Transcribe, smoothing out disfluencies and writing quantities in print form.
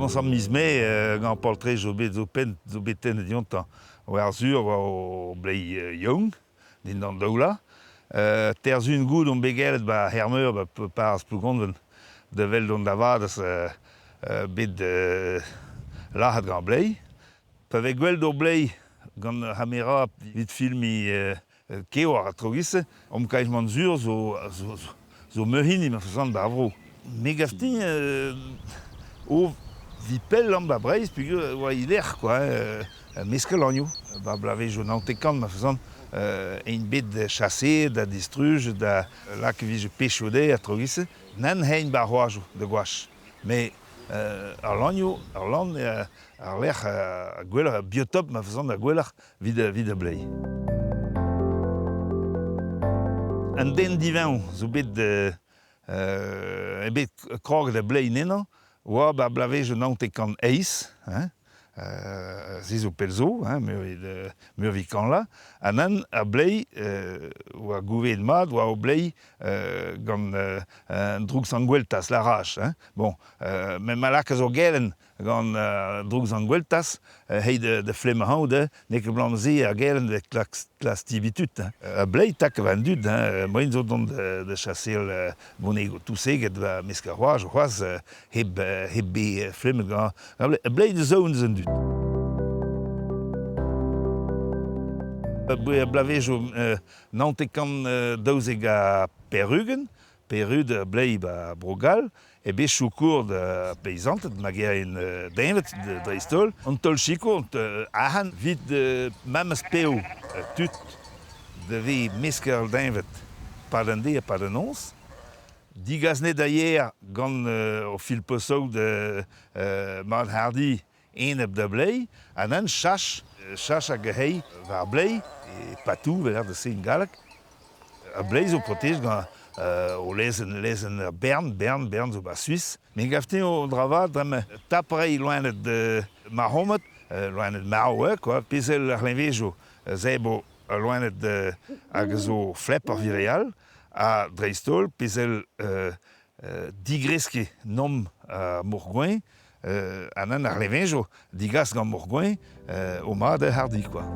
commence à mismer, gant portrait zo bet ten diont war sur o blei young, din d'an daoula. Terzun gout on begelet ba hermeur ba pars plougonven de vel d'on davadez bet lahat gant blei. Pa ve gwell d'o blei gant hamera vid filmi keo ar trogisse, omkaizman sur zo meuhin ima fezant ba vro. Me gafti o vipel an ba breiz pugur oa iler, quoi, meskel anio. Ba blavejo naontekant ma fezant ein bet da chasse, da distruge, da lak vije pechode a trogisse. Nan hein ba c'hoajo de gouache. Me ar lanio, ar lan, ar lec'h a gwelloc'h, a biotop ma fezant da gwelloc'h vid a blei. An den divañ zo bet ebet krog da blei nennan, oa ba blavejo naontekant eiz, zizo pelzo, meurvikan la, anan a blei oa gouvet mat, oa o blei gant droug sangweltas la rach. Bon, men ma lak a zo gelen gant droug sangweltas, hei de flemme haout, nek blant ze a gelen de klas tibitut. A blei tak van dud, moin zo don de chassel bonego touseget va meska c'hoaz, c'hoaz heb be flemme gant a blei de zoun zen dud. A blavejo naontekant daouzeg a Perrugen, Perrud a blei ba Brogal, e bet choukour da peizantet, ma en dañvet de dreistol. An tol chiko, ahan vid mamas peo tut de ve mesker dañvet pad an de a pad an ons. Digas net a yer gant o fil posoù de Mat Hardy enep da blei, anan chach a gehei war blei, e patou veler de se galak. A blei zo protej gant o lezen Bern zo ba Suisse. Me gafte o dravad drem taprei loenet de Mahomet, loenet Maoe, quoi, pezel ar levejo zebo loenet hag zo flep ar vireal, a dreistol, pezel digreske nom Mourgoin, anan ar levejo digas gant Mourgoin o mat Hardy, quoi.